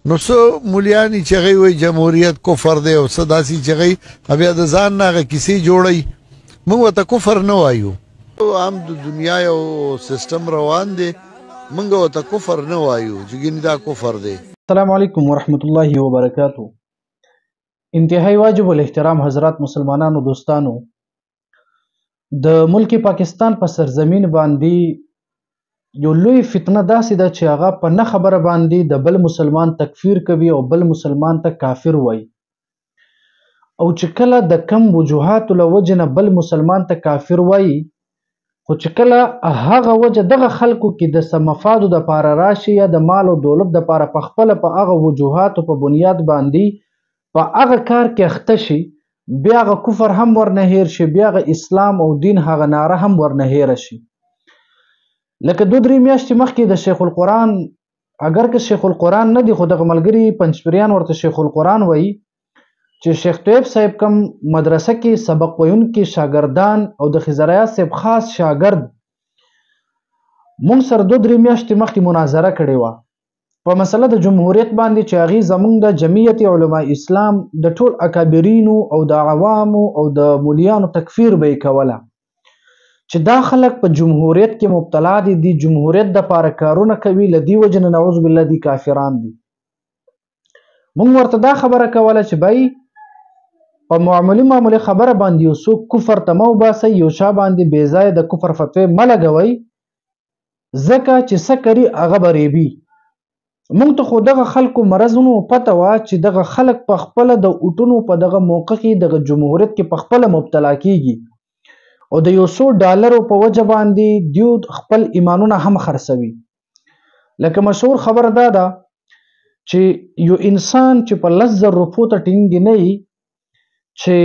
نو څه مولیانی چې هغوی وایي جمهوریت کفر دی او څه داسې چې هغوی بیا د ځان نه هغه کیسې جوړوي. موږ ورته کفر نه وایو. هم د دنیا یو سیستم روان دی، موږ ورته کفر نه وایو چې ګینې دا کفر دی. السلام علیکم ورحمت الله وبرکاتو. انتهایی واجب الاحترام حضرات مسلمانانو دوستانو، د ملک پاکستان په سرزمین باندې یو لوی فتنه داسې ده چې هغه په نه خبره باندې د بل مسلمان تکفیر کوي او بل مسلمان ته کافر وایي، او چې کله د کم وجوهاتو له وجې نه بل مسلمان ته کافر وایي، خو چې کله هغه وجه دغه خلکو کې د څه مفادو دپاره راشي یا د مال او دولت دپاره پخپله په هغه وجوهاتو په بنیاد باندې په هغه کار کې اخته شي، بیا هغه کفر هم ورنه هیر شي، بیا هغه اسلام او دین هغه ناره هم ورنه هیره شي. لکه 2-3 میاشتې مخکې د شیخ القرآن، اگر که شیخ القرآن نه دی خو دغه ملګري پنجپریان ورته شیخ القرآن وایي، چې شیخ طیب صاحب کم مدرسه کې سبق ویونکي شاګردان او د خضریات صاحب خاص شاګرد مونږ سره 2-3 میاشتې مخکې مناظره کړې وه په مسله د جمهوریت باندې، چې هغې زمونږ د جمعیت علماء اسلام د ټول اکابرینو او د عوامو او د مولیانو تکفیر به یې کوله چې دا خلک په جمهوریت کې مبتلا دي، دی جمهوریت دپاره کارونه کوي، له دې وجې نه نعوذ بالله دی کافران دي. مونږ ورته دا خبره کوله چې بای په معمولي خبره باندې یو څوک کفر ته مه وباسئ، یو چا باندې بې ځایه د کفر فتوی مه لګوئ، ځکه چې څه کري هغه به ریبي. مونږ ته خو دغه خلکو مرضونو پته وه چې دغه خلک په خپله د اوټونو په دغه موقع کې دغه جمهوریت کې په خپله مبتلا کیږي او د $100 په وجه باندې دیو خپل ایمانونه هم خرڅوي. لکه مشهور خبره دا ده چې یو انسان چې په 10,000 روپو ته ټینګ نه وي، چې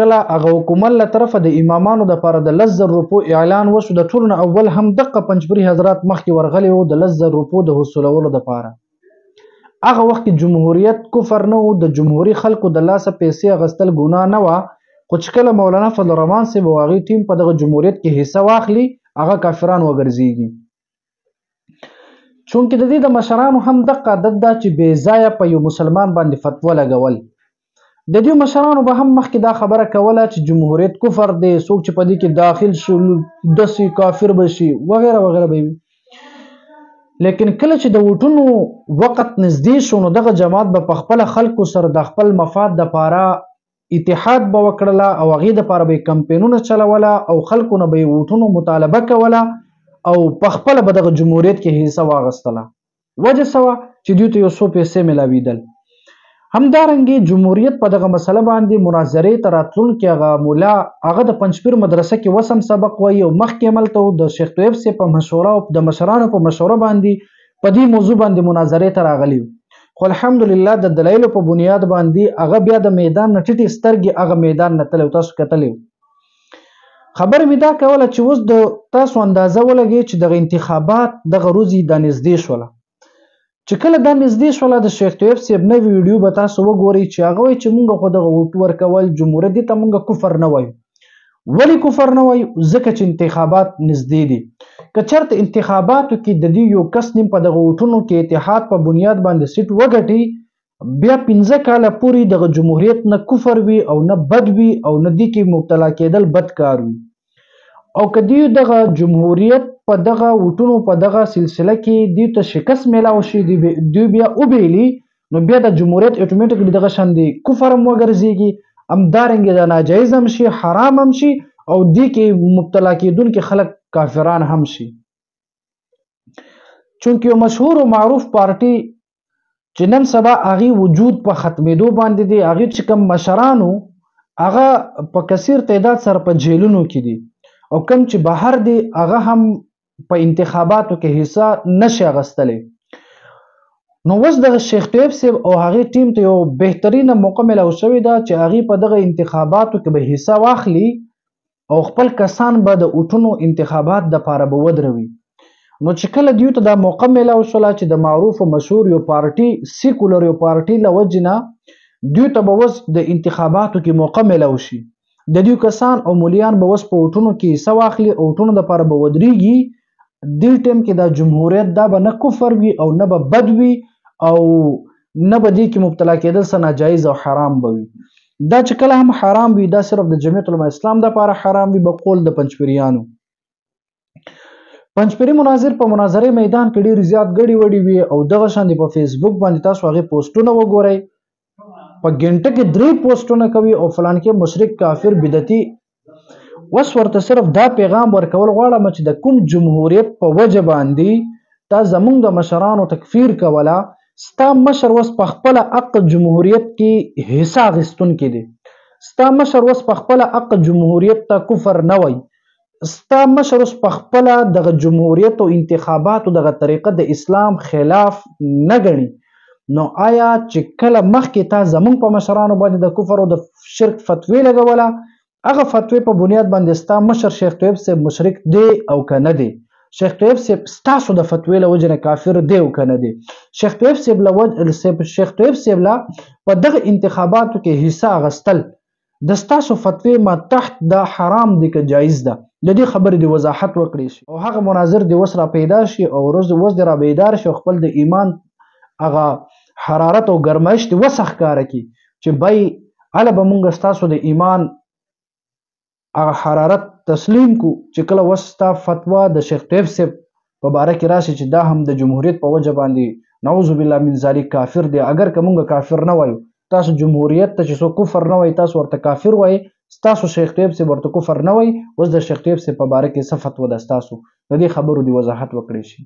کله هغه حکومت له طرفه د امامانو دپاره د 10,000 روپو اعلان وشو، د ټولو نه اول هم دقه پنجپري حضرات مخکې ورغلي وو د 10,000 روپو د حصولولو دپاره. هغه وخت کې جمهوریت کفر نه و، د جمهوري خلکو د لاسه پیسې اخیستل ګناه نه وه، خو چې کله مولانا فضل الرحمن صاحب او هغې ټیم په دغه جمهوریت کې حصه واخلي هغه کافران وګرځېږي. چونکې د دې د مشرانو هم دقه عادت ده چې بې ځایه په یو مسلمان باندې فتوه لګول. د دې مشرانو به هم مخکې دا خبره کوله چې جمهوریت کفر دی، څوک چې په دې کې داخل شو داسې کافر به شي وغیره وغیره به وي. لیکن کله چې د ووټونو وخت نږدې شو نو دغه جماعت به په خپله خلکو سره د خپل مفاد دپاره اتحاد به وکړله او هغې دپاره به یې کمپینونه چلوله او خلکو نه به یې ووټونو مطالبه کوله او په خپله به دغه جمهوریت کې حصه واخیستله. وجه څه وه چې دوی ته یو څو پیسې میلاویدل. همدارنګې جمهوریت په دغه مسله باندې مناظرې ته راتلونکي هغه مولا هغه د پنجپیر مدرسه کې وسم سبق وایي او مخکې هملته د شیخ طیب صاحب په مشوره او د مشرانو په مشوره باندې په دې موضوع باندې مناظرې ته راغلي وو، خو الحمدلله د دلایلو په بنیاد باندې هغه بیا د میدان نه ټیټې سترګې هغه میدان نه تللی، تاسو کتلی خبره مې دا کوله چې اوس د تاسو اندازه ولګئ چې دغه انتخابات دغه ورځې دا نږدې شوله، چې کله دا نږدې شوله د شیخ طیب صاحب نوې ویډیو به تاسو وګورئ چې هغه وایي چې مونږ خو دغه ووټ ورکول جمهوریت دې ته مونږ کفر نه وایو. ولې کفر نه وایو؟ ځکه چې انتخابات نږدې دي. که چېرته انتخاباتو کې د دې یو کس نیم په دغه ووټونو کې اتحاد په بنیاد باندې سیټ وګټي، بیا 15 کاله پورې دغه جمهوریت نه کفر وي او نه بد وي او نه دې کې مبتلا کېدل بد کار وي. او که دوی دغه جمهوریت په دغه ووټونو په دغه سلسله کې دوی ته شکست میلاو شي، دوی بیا وبیلي، نو بیا د جمهوریت اټومیټیکلی دغه شان د کفر هم وګرځېږي، همدارنګې د ناجایز هم شي، حرام هم شي او دې کې مبتلا کېدونکي خلک کافران هم شي. چونکې یو مشهور او معروف پارټي چې نن سبا هغې وجود په ختمېدو باندې دی، هغې چې کوم مشرانو هغه په کثیر تعداد سره په جیلونو کې دي او کم چې بهر دی هغه هم په انتخاباتو کې حصه نشي اخیستلی. نو اوس دغه شیخ طیب صاحب او هغې ټیم ته یو بهترینه موقع میلاو شوې ده چې هغې په دغه انتخاباتو کې به حصه واخلي او خپل کسان به د اوټونو انتخابات دپاره به ودروي. نو چې کله دوی ته دا موقع میلاو شوله چې د معروف او مشهور یو پارټي سیکولر یو پارټي له وجې نه دوی ته به اوس د انتخاباتو کې موقع میلاو شي، د دوی کسان او مولیان به اوس په اوټونو کې حصه واخلي او اوټونو دپاره به ودرېږي. دې ټیم کې دا جمهوریت دا به نه کفر وي او نه به بد وي او نه به دې کې مبتلا کېدل څه ناجایز او حرام به وي. دا چې کله هم حرام وي دا صرف د جمعیت علماء اسلام دپاره حرام وي به قول د پنجپیریانو. پنجپیري مناظر په مناظرې میدان کې ډېر زیات ګډې وډې وي او دغه شان په فیسبوک باندې تاسو هغې پوسټونه وګورئ، په ګنټه کې 3 پوسټونه کوي او فلان کې مشرک کافر بدعتي. اوس ورته صرف دا پیغام ورکول غواړم چې د کوم جمهوریت په وجه باندې تا زمونږ د مشرانو تکفیر کوله، ستا مشر اوس په خپله حق جمهوریت کې حصه اخیستونکی دی، ستا مشر اوس په خپله حق جمهوریت ته کفر نه وایي، ستا مشر اوس په خپله دغه جمهوریت او انتخاباتو دغه طریقه د اسلام خلاف نه ګڼي. نو آیا چې کله مخکې تا زمونږ په مشرانو باندې د کفر او د شرک فتوی لګوله، هغه فتوی په بنیاد باندې ستا مشر شیخ طیب صاحب مشرک دی او که نه دی؟ شیخ طیب صاحب ستاسو د فتوی له وجې نه کافر دی او که نه دی؟ شیخ طیب صاحب له په دغه انتخاباتو کې حصه اخیستل د ستاسو فتوی ما تحت دا حرام دی که جایز ده؟ د دې خبرې د وضاحت وکړی شي او هغه مناظر د اوس را پیدا شي او اوس د را بیدار شي او خپل د ایمان هغه حرارت او ګرمایش د وسه ښکاره کړي چې بای هله به مونږ ستاسو د ایمان هغه حرارت تسلیم کو چې کله اوس ستا فتوا د شیخ طیب صاحب په باره کې راشي چې دا هم د جمهوریت په وجه باندې نعوذ بالله من ذلک کافر دی. اگر که مونږ کافر نه وایو، تاسو جمهوریت ته چې څوک کفر نه وایي تاسو ورته کافر وایي، ستاسو شیخ طیب صاحب ورته کفر نه وایي، اوس د شیخ طیب صاحب په باره کې څه فتوا ده ستاسو؟ د دې خبرو د وضاحت وکړی شي.